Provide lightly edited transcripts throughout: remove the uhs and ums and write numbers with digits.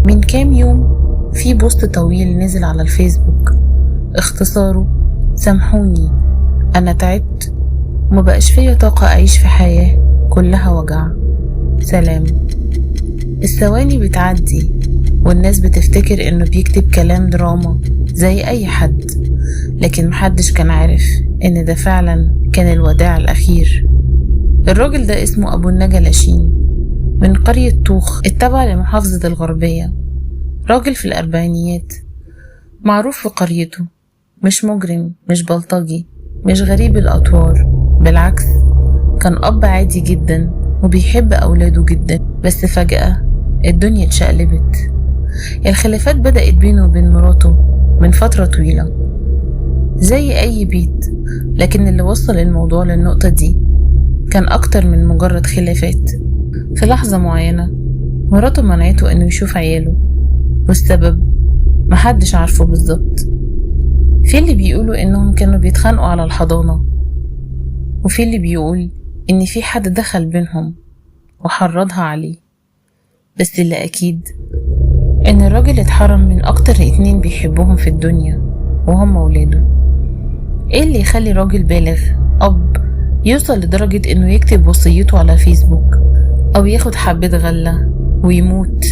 من كام يوم في بوست طويل نزل على الفيسبوك، اختصاره سامحوني أنا تعبت ومبقاش فيا طاقة أعيش في حياة كلها وجع، سلام. الثواني بتعدي والناس بتفتكر إنه بيكتب كلام دراما زي أي حد، لكن محدش كان عارف إن ده فعلا كان الوداع الأخير. الراجل ده اسمه أبو النجا لاشين من قرية طوخ التابعة لمحافظة الغربية، راجل في الأربعينيات، معروف في قريته، مش مجرم، مش بلطجي، مش غريب الأطوار، بالعكس كان أب عادي جدا وبيحب أولاده جدا. بس فجأة الدنيا اتشقلبت. الخلافات بدأت بينه وبين مراته من فترة طويلة زي أي بيت، لكن اللي وصل الموضوع للنقطة دي كان أكتر من مجرد خلافات. في لحظة معينة مراته منعته إنه يشوف عياله، والسبب محدش عارفه بالظبط. في اللي بيقولوا إنهم كانوا بيتخانقوا على الحضانة، وفي اللي بيقول إن في حد دخل بينهم وحرضها عليه. بس اللي أكيد إن الراجل اتحرم من أكتر 2 بيحبوهم في الدنيا وهم ولاده. إيه اللي يخلي راجل بالغ أب يوصل لدرجة إنه يكتب وصيته على فيسبوك أو ياخد حبة غلة ويموت؟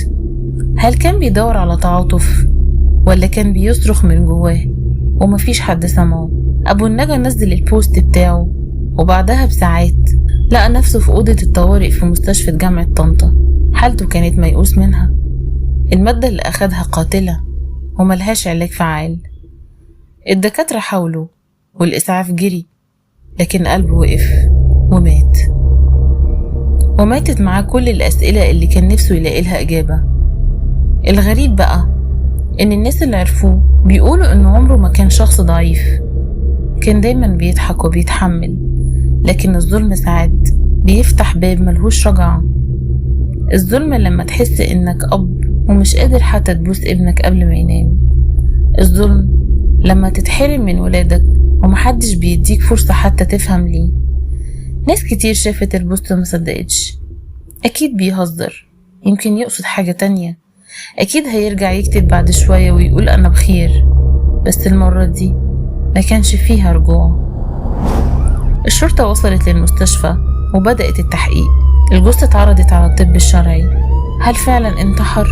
هل كان بيدور على تعاطف ولا كان بيصرخ من جواه ومفيش حد سمعه؟ أبو النجا نزل البوست بتاعه وبعدها بساعات لقى نفسه في أوضة الطوارئ في مستشفى جامعة طنطا. حالته كانت ميؤوس منها، المادة اللي أخدها قاتلة وملهاش علاج فعال. الدكاترة حاولوا والإسعاف جري، لكن قلبه وقف ومات، وماتت معاه كل الأسئلة اللي كان نفسه يلاقي لها إجابة. الغريب بقى إن الناس اللي عرفوه بيقولوا إنه عمره ما كان شخص ضعيف، كان دايما بيضحك وبيتحمل، لكن الظلم ساعات بيفتح باب ملهوش رجعة. الظلم لما تحس إنك أب ومش قادر حتى تبوس ابنك قبل ما ينام. الظلم لما تتحرم من ولادك ومحدش بيديك فرصة حتى تفهم ليه. ناس كتير شافت البوست وما صدقتش، أكيد بيهزر، يمكن يقصد حاجة تانية، أكيد هيرجع يكتب بعد شوية ويقول أنا بخير. بس المرة دي ما كانش فيها رجوع. الشرطة وصلت للمستشفى وبدأت التحقيق. الجثة اتعرضت على الطب الشرعي. هل فعلا انتحر؟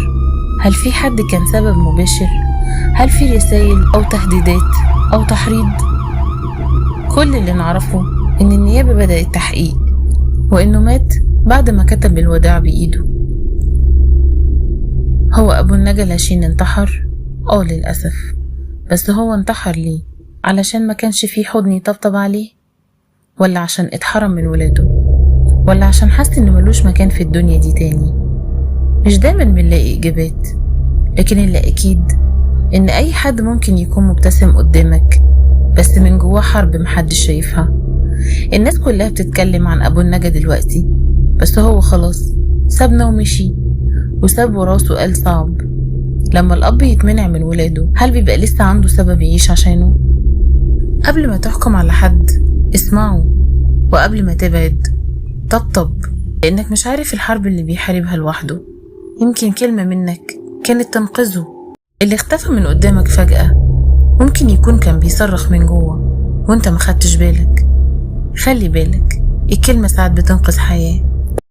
هل في حد كان سبب مباشر؟ هل في رسائل أو تهديدات أو تحريض؟ كل اللي نعرفه إن النيابة بدأت تحقيق، وإنه مات بعد ما كتب الوداع بإيده. هو أبو النجا لاشين انتحر؟ للأسف. بس هو انتحر ليه؟ علشان ما كانش فيه حضن يطبطب عليه؟ ولا عشان اتحرم من ولاده؟ ولا عشان حس إنه ملوش مكان في الدنيا دي تاني؟ مش دايما بنلاقي إجابات، لكن اللي أكيد إن أي حد ممكن يكون مبتسم قدامك بس من جواه حرب محدش شايفها. الناس كلها بتتكلم عن أبو النجا دلوقتي، بس هو خلاص سابنا ومشي، وساب وراه سؤال صعب. لما الأب يتمنع من ولاده، هل بيبقى لسه عنده سبب يعيش عشانه؟ قبل ما تحكم على حد اسمعه، وقبل ما تبعد طبطب، لأنك مش عارف الحرب اللي بيحاربها لوحده. يمكن كلمة منك كانت تنقذه. اللي اختفى من قدامك فجأة ممكن يكون كان بيصرخ من جوه وانت ما خدتش بالك. خلي بالك، الكلمة ساعات بتنقذ حياة.